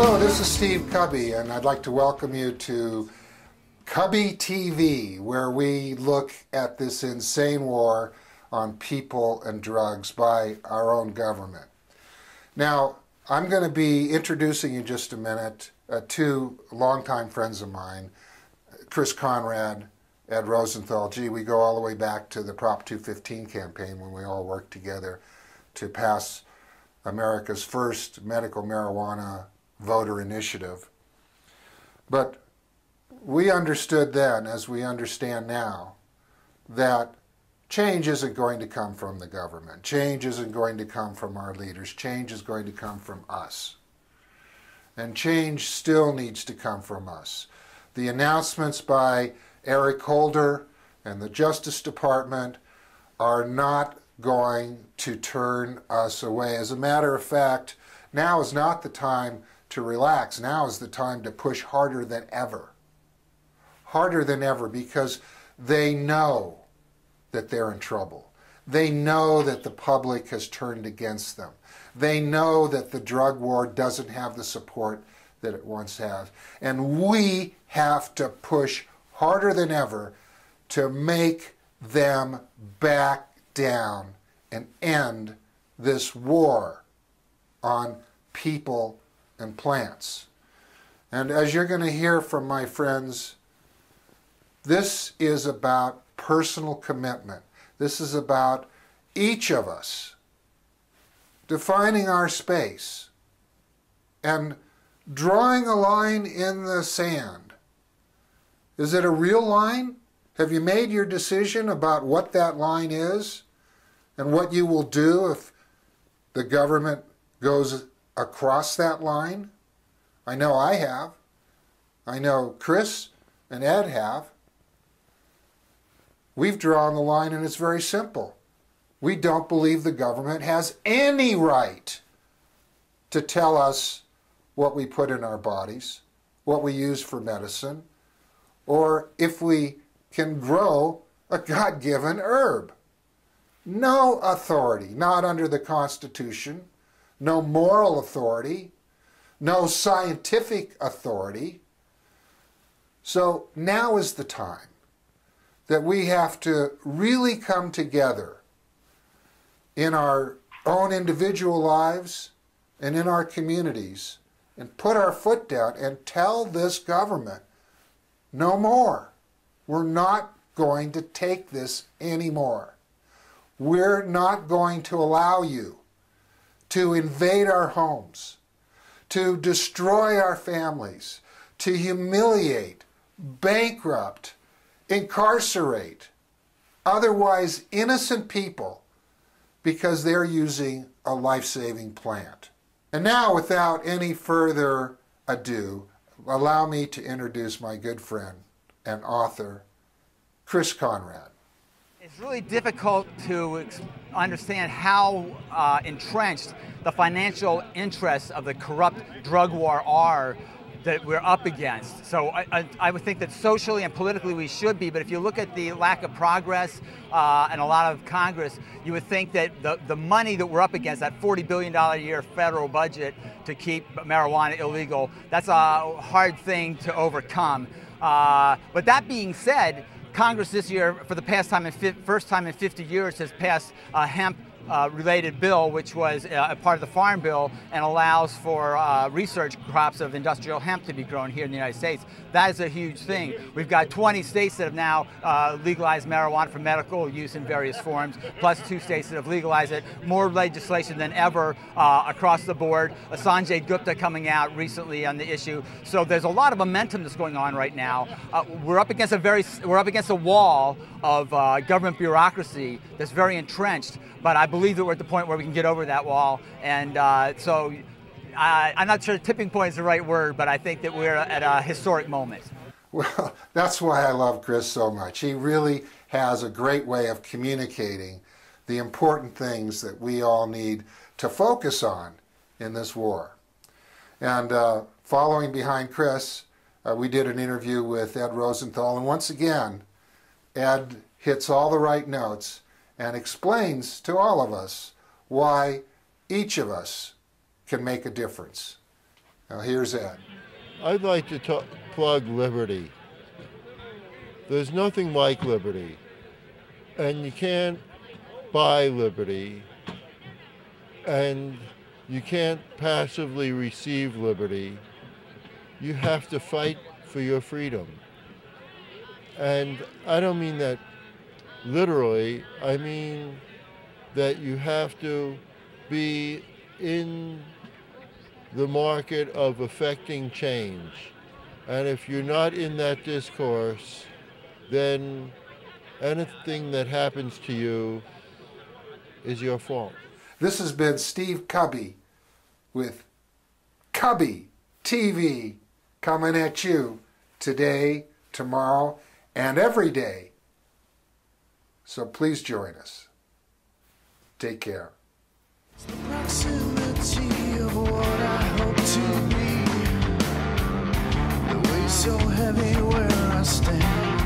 Hello, this is Steve Cubby, and I'd like to welcome you to KubbyTV, where we look at this insane war on people and drugs by our own government. Now, I'm going to be introducing in just a minute two longtime friends of mine, Chris Conrad, Ed Rosenthal. Gee, we go all the way back to the Prop 215 campaign when we all worked together to pass America's first medical marijuana voter initiative. But we understood then, as we understand now, that change isn't going to come from the government. Change isn't going to come from our leaders. Change is going to come from us. And change still needs to come from us. The announcements by Eric Holder and the Justice Department are not going to turn us away. As a matter of fact, now is not the time to relax. Now is the time to push harder than ever. Harder than ever, because they know that they're in trouble. They know that the public has turned against them. They know that the drug war doesn't have the support that it once had. And we have to push harder than ever to make them back down and end this war on people and plants. And as you're going to hear from my friends, this is about personal commitment. This is about each of us defining our space and drawing a line in the sand. Is it a real line? Have you made your decision about what that line is and what you will do if the government goes across that line? I know I have. I know Chris and Ed have. We've drawn the line, and it's very simple. We don't believe the government has any right to tell us what we put in our bodies, what we use for medicine, or if we can grow a God-given herb. No authority, not under the Constitution, no moral authority, no scientific authority. So now is the time that we have to really come together in our own individual lives and in our communities and put our foot down and tell this government, no more. We're not going to take this anymore. We're not going to allow you to invade our homes, to destroy our families, to humiliate, bankrupt, incarcerate otherwise innocent people because they're using a life-saving plant. And now, without any further ado, allow me to introduce my good friend and author, Chris Conrad. It's really difficult to understand how entrenched the financial interests of the corrupt drug war are that we're up against. So I would think that socially and politically we should be, but if you look at the lack of progress and a lot of Congress, you would think that the money that we're up against, that $40 billion a year federal budget to keep marijuana illegal, that's a hard thing to overcome. But that being said, Congress this year, for the first time in 50 years, has passed a hemp-related bill, which was a part of the Farm Bill, and allows for research crops of industrial hemp to be grown here in the United States. That is a huge thing. We've got 20 states that have now legalized marijuana for medical use in various forms, plus 2 states that have legalized it. More legislation than ever across the board. Sanjay Gupta coming out recently on the issue. So there's a lot of momentum that's going on right now. We're up against a wall of government bureaucracy that's very entrenched. But I believe that we're at the point where we can get over that wall, and so I'm not sure tipping point is the right word, but I think that we're at a historic moment. Well, that's why I love Chris so much. He really has a great way of communicating the important things that we all need to focus on in this war. And following behind Chris, we did an interview with Ed Rosenthal, and once again, Ed hits all the right notes and explains to all of us why each of us can make a difference. Now here's Ed. I'd like to plug liberty. There's nothing like liberty. And you can't buy liberty. And you can't passively receive liberty. You have to fight for your freedom. And I don't mean that literally. I mean that you have to be in the market of affecting change. And if you're not in that discourse, then anything that happens to you is your fault. This has been Steve Kubby with KubbyTV coming at you today, tomorrow, and every day. So please join us. Take care. The proximity of what I hope to be, the weight so heavy where I stand.